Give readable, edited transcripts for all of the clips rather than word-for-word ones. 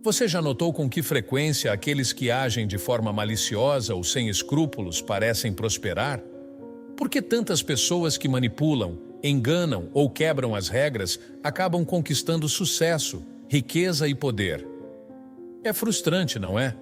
Você já notou com que frequência aqueles que agem de forma maliciosa ou sem escrúpulos parecem prosperar? Por que tantas pessoas que manipulam, enganam ou quebram as regras acabam conquistando sucesso, riqueza e poder? É frustrante, não é?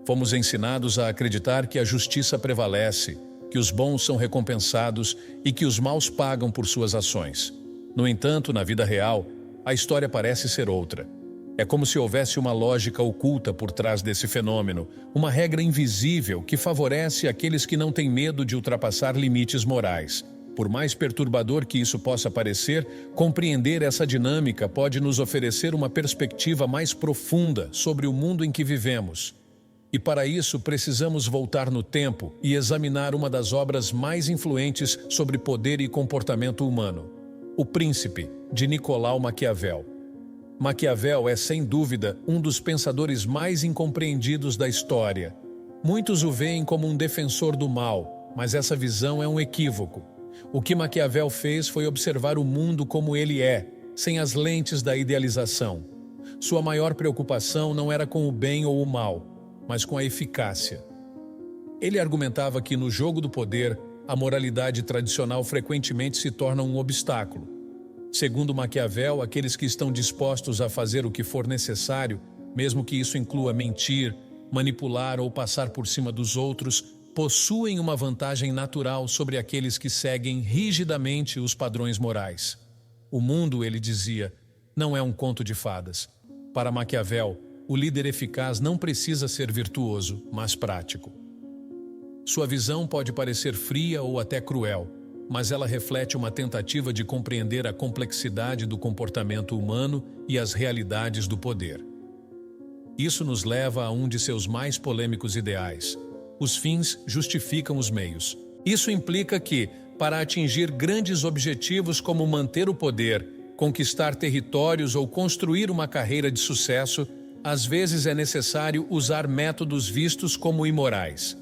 Fomos ensinados a acreditar que a justiça prevalece, que os bons são recompensados e que os maus pagam por suas ações. No entanto, na vida real, a história parece ser outra. É como se houvesse uma lógica oculta por trás desse fenômeno, uma regra invisível que favorece aqueles que não têm medo de ultrapassar limites morais. Por mais perturbador que isso possa parecer, compreender essa dinâmica pode nos oferecer uma perspectiva mais profunda sobre o mundo em que vivemos. E para isso precisamos voltar no tempo e examinar uma das obras mais influentes sobre poder e comportamento humano, O Príncipe, de Nicolau Maquiavel. Maquiavel é, sem dúvida, um dos pensadores mais incompreendidos da história. Muitos o veem como um defensor do mal, mas essa visão é um equívoco. O que Maquiavel fez foi observar o mundo como ele é, sem as lentes da idealização. Sua maior preocupação não era com o bem ou o mal, mas com a eficácia. Ele argumentava que no jogo do poder, a moralidade tradicional frequentemente se torna um obstáculo. Segundo Maquiavel, aqueles que estão dispostos a fazer o que for necessário, mesmo que isso inclua mentir, manipular ou passar por cima dos outros, possuem uma vantagem natural sobre aqueles que seguem rigidamente os padrões morais. O mundo, ele dizia, não é um conto de fadas. Para Maquiavel, o líder eficaz não precisa ser virtuoso, mas prático. Sua visão pode parecer fria ou até cruel, mas ela reflete uma tentativa de compreender a complexidade do comportamento humano e as realidades do poder. Isso nos leva a um de seus mais polêmicos ideais. Os fins justificam os meios. Isso implica que, para atingir grandes objetivos como manter o poder, conquistar territórios ou construir uma carreira de sucesso, às vezes é necessário usar métodos vistos como imorais.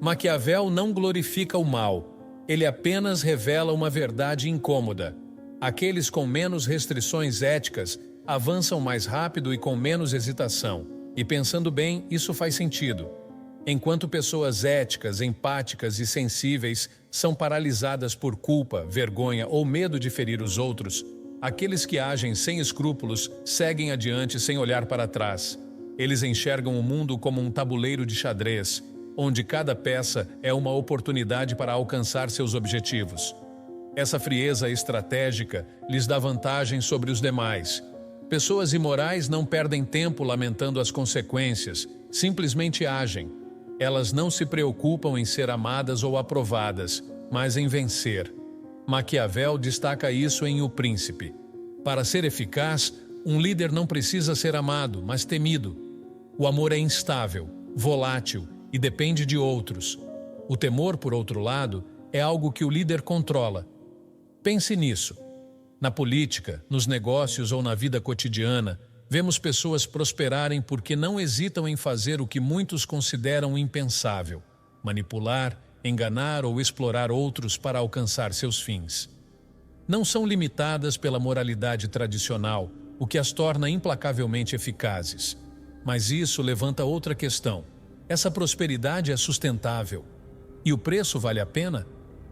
Maquiavel não glorifica o mal. Ele apenas revela uma verdade incômoda. Aqueles com menos restrições éticas avançam mais rápido e com menos hesitação. E pensando bem, isso faz sentido. Enquanto pessoas éticas, empáticas e sensíveis são paralisadas por culpa, vergonha ou medo de ferir os outros, aqueles que agem sem escrúpulos seguem adiante sem olhar para trás. Eles enxergam o mundo como um tabuleiro de xadrez, onde cada peça é uma oportunidade para alcançar seus objetivos. Essa frieza estratégica lhes dá vantagem sobre os demais. Pessoas imorais não perdem tempo lamentando as consequências, simplesmente agem. Elas não se preocupam em ser amadas ou aprovadas, mas em vencer. Maquiavel destaca isso em O Príncipe. Para ser eficaz, um líder não precisa ser amado, mas temido. O amor é instável, volátil e depende de outros. O temor, por outro lado, é algo que o líder controla. Pense nisso. Na política, nos negócios ou na vida cotidiana, vemos pessoas prosperarem porque não hesitam em fazer o que muitos consideram impensável: manipular, enganar ou explorar outros para alcançar seus fins. Não são limitadas pela moralidade tradicional, o que as torna implacavelmente eficazes. Mas isso levanta outra questão. Essa prosperidade é sustentável. E o preço vale a pena?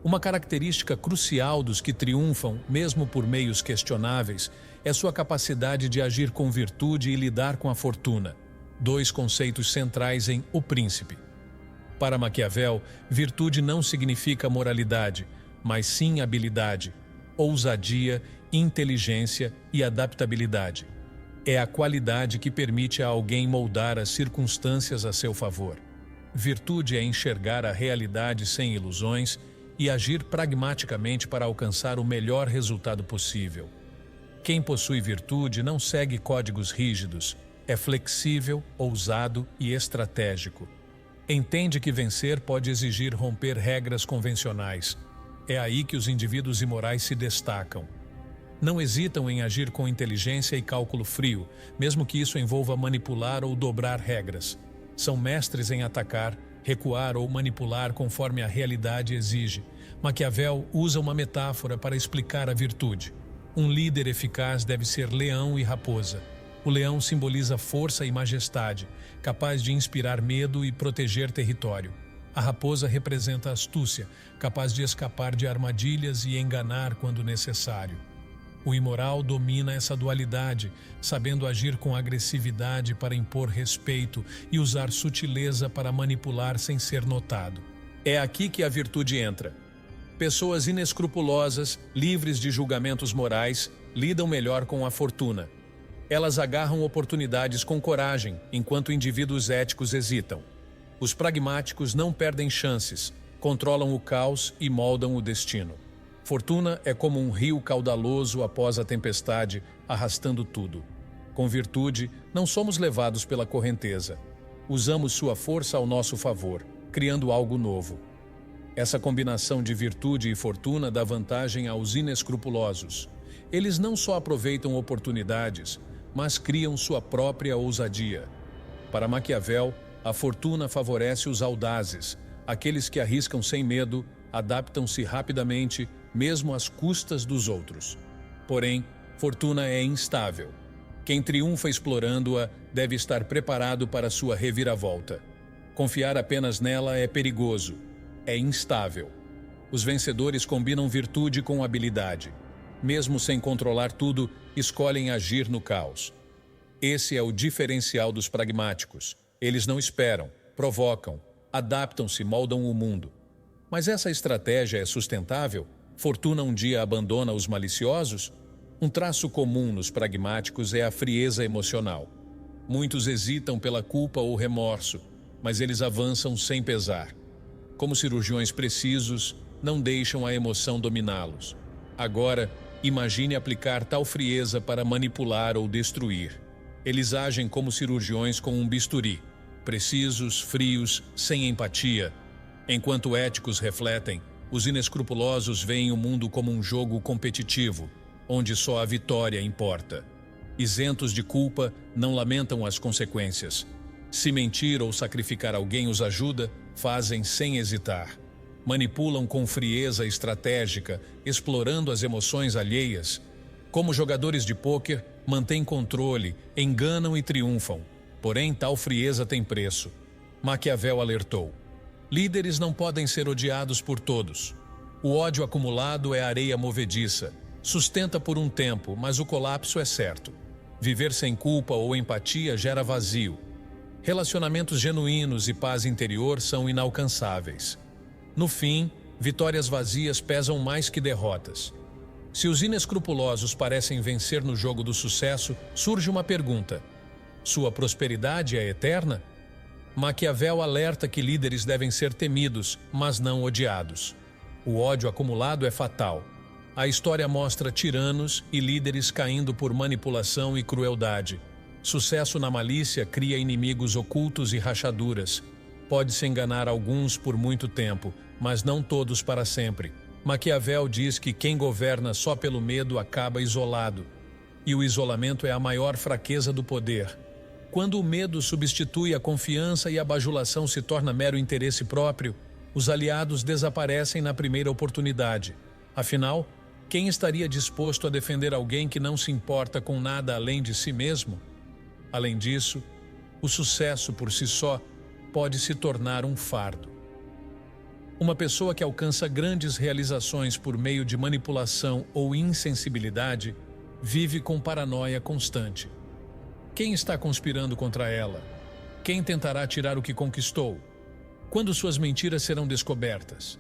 Uma característica crucial dos que triunfam, mesmo por meios questionáveis, é sua capacidade de agir com virtude e lidar com a fortuna. Dois conceitos centrais em O Príncipe. Para Maquiavel, virtude não significa moralidade, mas sim habilidade, ousadia, inteligência e adaptabilidade. É a qualidade que permite a alguém moldar as circunstâncias a seu favor. Virtude é enxergar a realidade sem ilusões e agir pragmaticamente para alcançar o melhor resultado possível. Quem possui virtude não segue códigos rígidos, é flexível, ousado e estratégico. Entende que vencer pode exigir romper regras convencionais. É aí que os indivíduos imorais se destacam. Não hesitam em agir com inteligência e cálculo frio, mesmo que isso envolva manipular ou dobrar regras. São mestres em atacar, recuar ou manipular conforme a realidade exige. Maquiavel usa uma metáfora para explicar a virtude. Um líder eficaz deve ser leão e raposa. O leão simboliza força e majestade, capaz de inspirar medo e proteger território. A raposa representa astúcia, capaz de escapar de armadilhas e enganar quando necessário. O imoral domina essa dualidade, sabendo agir com agressividade para impor respeito e usar sutileza para manipular sem ser notado. É aqui que a virtude entra. Pessoas inescrupulosas, livres de julgamentos morais, lidam melhor com a fortuna. Elas agarram oportunidades com coragem, enquanto indivíduos éticos hesitam. Os pragmáticos não perdem chances, controlam o caos e moldam o destino. Fortuna é como um rio caudaloso após a tempestade, arrastando tudo. Com virtude, não somos levados pela correnteza. Usamos sua força ao nosso favor, criando algo novo. Essa combinação de virtude e fortuna dá vantagem aos inescrupulosos. Eles não só aproveitam oportunidades, mas criam sua própria ousadia. Para Maquiavel, a fortuna favorece os audazes, aqueles que arriscam sem medo, adaptam-se rapidamente, mesmo às custas dos outros. Porém, fortuna é instável. Quem triunfa explorando-a deve estar preparado para sua reviravolta. Confiar apenas nela é perigoso, é instável. Os vencedores combinam virtude com habilidade. Mesmo sem controlar tudo, escolhem agir no caos. Esse é o diferencial dos pragmáticos. Eles não esperam, provocam, adaptam-se, moldam o mundo. Mas essa estratégia é sustentável? Fortuna um dia abandona os maliciosos? Um traço comum nos pragmáticos é a frieza emocional. Muitos hesitam pela culpa ou remorso, mas eles avançam sem pesar. Como cirurgiões precisos, não deixam a emoção dominá-los. Agora, imagine aplicar tal frieza para manipular ou destruir. Eles agem como cirurgiões com um bisturi, precisos, frios, sem empatia. Enquanto éticos refletem, os inescrupulosos veem o mundo como um jogo competitivo, onde só a vitória importa. Isentos de culpa, não lamentam as consequências. Se mentir ou sacrificar alguém os ajuda, fazem sem hesitar. Manipulam com frieza estratégica, explorando as emoções alheias. Como jogadores de pôquer, mantêm controle, enganam e triunfam. Porém, tal frieza tem preço. Maquiavel alertou: líderes não podem ser odiados por todos. O ódio acumulado é areia movediça. Sustenta por um tempo, mas o colapso é certo. Viver sem culpa ou empatia gera vazio. Relacionamentos genuínos e paz interior são inalcançáveis. No fim, vitórias vazias pesam mais que derrotas. Se os inescrupulosos parecem vencer no jogo do sucesso, surge uma pergunta: sua prosperidade é eterna? Maquiavel alerta que líderes devem ser temidos, mas não odiados. O ódio acumulado é fatal. A história mostra tiranos e líderes caindo por manipulação e crueldade. Sucesso na malícia cria inimigos ocultos e rachaduras. Pode-se enganar alguns por muito tempo, mas não todos para sempre. Maquiavel diz que quem governa só pelo medo acaba isolado. E o isolamento é a maior fraqueza do poder. Quando o medo substitui a confiança e a bajulação se torna mero interesse próprio, os aliados desaparecem na primeira oportunidade. Afinal, quem estaria disposto a defender alguém que não se importa com nada além de si mesmo? Além disso, o sucesso por si só pode se tornar um fardo. Uma pessoa que alcança grandes realizações por meio de manipulação ou insensibilidade vive com paranoia constante. Quem está conspirando contra ela? Quem tentará tirar o que conquistou? Quando suas mentiras serão descobertas?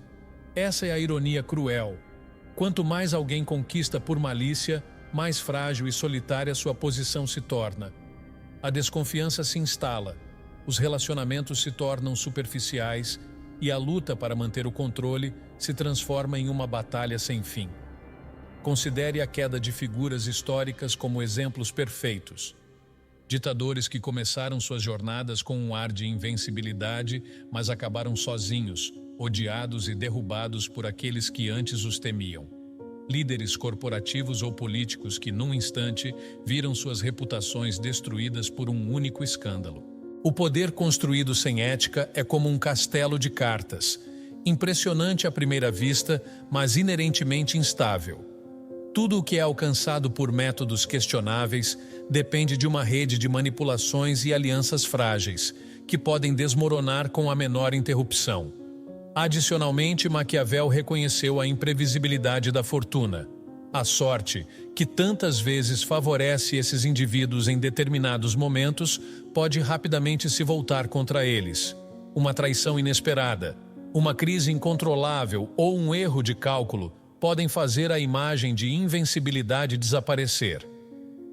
Essa é a ironia cruel. Quanto mais alguém conquista por malícia, mais frágil e solitária sua posição se torna. A desconfiança se instala, os relacionamentos se tornam superficiais e a luta para manter o controle se transforma em uma batalha sem fim. Considere a queda de figuras históricas como exemplos perfeitos. Ditadores que começaram suas jornadas com um ar de invencibilidade, mas acabaram sozinhos, odiados e derrubados por aqueles que antes os temiam. Líderes corporativos ou políticos que, num instante, viram suas reputações destruídas por um único escândalo. O poder construído sem ética é como um castelo de cartas, impressionante à primeira vista, mas inerentemente instável. Tudo o que é alcançado por métodos questionáveis depende de uma rede de manipulações e alianças frágeis, que podem desmoronar com a menor interrupção. Adicionalmente, Maquiavel reconheceu a imprevisibilidade da fortuna. A sorte, que tantas vezes favorece esses indivíduos em determinados momentos, pode rapidamente se voltar contra eles. Uma traição inesperada, uma crise incontrolável ou um erro de cálculo podem fazer a imagem de invencibilidade desaparecer.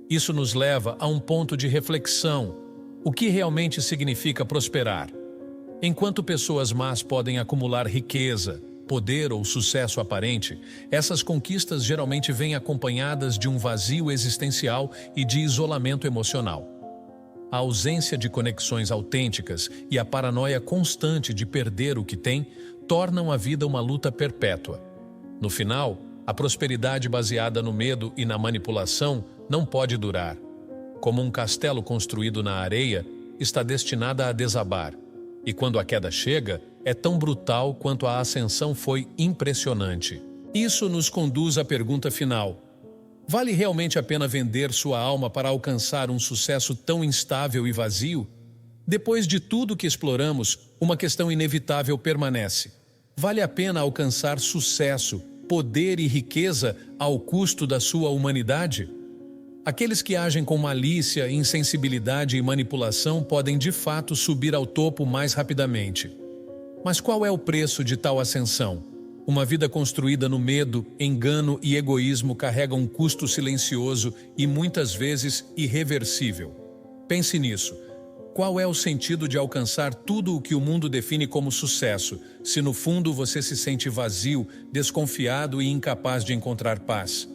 Isso nos leva a um ponto de reflexão: o que realmente significa prosperar? Enquanto pessoas más podem acumular riqueza, poder ou sucesso aparente, essas conquistas geralmente vêm acompanhadas de um vazio existencial e de isolamento emocional. A ausência de conexões autênticas e a paranoia constante de perder o que tem tornam a vida uma luta perpétua. No final, a prosperidade baseada no medo e na manipulação não pode durar. Como um castelo construído na areia, está destinada a desabar. E quando a queda chega, é tão brutal quanto a ascensão foi impressionante. Isso nos conduz à pergunta final: vale realmente a pena vender sua alma para alcançar um sucesso tão instável e vazio? Depois de tudo que exploramos, uma questão inevitável permanece: vale a pena alcançar sucesso, poder e riqueza ao custo da sua humanidade? Aqueles que agem com malícia, insensibilidade e manipulação podem de fato subir ao topo mais rapidamente. Mas qual é o preço de tal ascensão? Uma vida construída no medo, engano e egoísmo carrega um custo silencioso e muitas vezes irreversível. Pense nisso. Qual é o sentido de alcançar tudo o que o mundo define como sucesso, se no fundo você se sente vazio, desconfiado e incapaz de encontrar paz?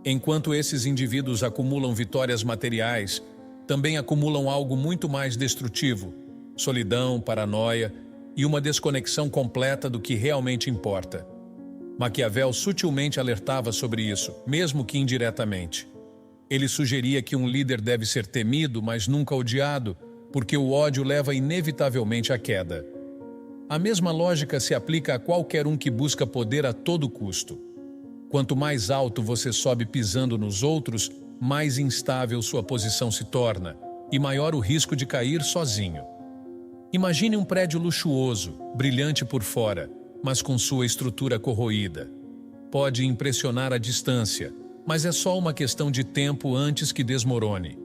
Enquanto esses indivíduos acumulam vitórias materiais, também acumulam algo muito mais destrutivo: solidão, paranoia e uma desconexão completa do que realmente importa. Maquiavel sutilmente alertava sobre isso, mesmo que indiretamente. Ele sugeria que um líder deve ser temido, mas nunca odiado, porque o ódio leva inevitavelmente à queda. A mesma lógica se aplica a qualquer um que busca poder a todo custo. Quanto mais alto você sobe pisando nos outros, mais instável sua posição se torna, e maior o risco de cair sozinho. Imagine um prédio luxuoso, brilhante por fora, mas com sua estrutura corroída. Pode impressionar à distância, mas é só uma questão de tempo antes que desmorone.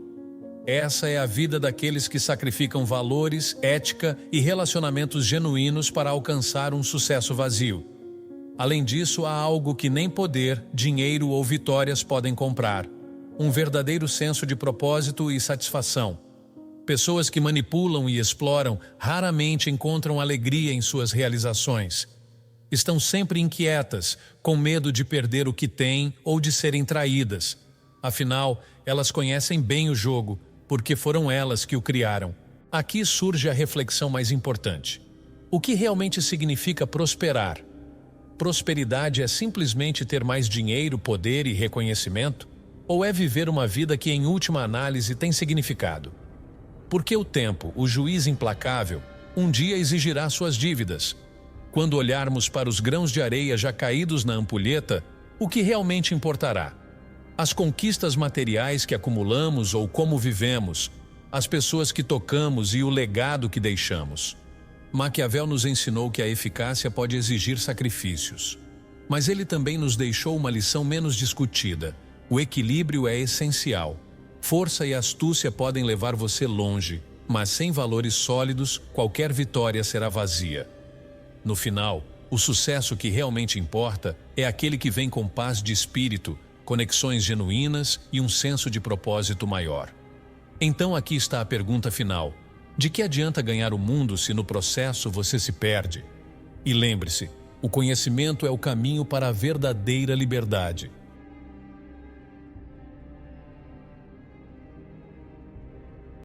Essa é a vida daqueles que sacrificam valores, ética e relacionamentos genuínos para alcançar um sucesso vazio. Além disso, há algo que nem poder, dinheiro ou vitórias podem comprar: um verdadeiro senso de propósito e satisfação. Pessoas que manipulam e exploram raramente encontram alegria em suas realizações. Estão sempre inquietas, com medo de perder o que têm ou de serem traídas. Afinal, elas conhecem bem o jogo, porque foram elas que o criaram. Aqui surge a reflexão mais importante: o que realmente significa prosperar? Prosperidade é simplesmente ter mais dinheiro, poder e reconhecimento? Ou é viver uma vida que, em última análise, tem significado? Porque o tempo, o juiz implacável, um dia exigirá suas dívidas. Quando olharmos para os grãos de areia já caídos na ampulheta, o que realmente importará? As conquistas materiais que acumulamos ou como vivemos, as pessoas que tocamos e o legado que deixamos. Maquiavel nos ensinou que a eficácia pode exigir sacrifícios. Mas ele também nos deixou uma lição menos discutida: o equilíbrio é essencial. Força e astúcia podem levar você longe, mas sem valores sólidos, qualquer vitória será vazia. No final, o sucesso que realmente importa é aquele que vem com paz de espírito, conexões genuínas e um senso de propósito maior. Então aqui está a pergunta final: de que adianta ganhar o mundo se no processo você se perde? E lembre-se, o conhecimento é o caminho para a verdadeira liberdade.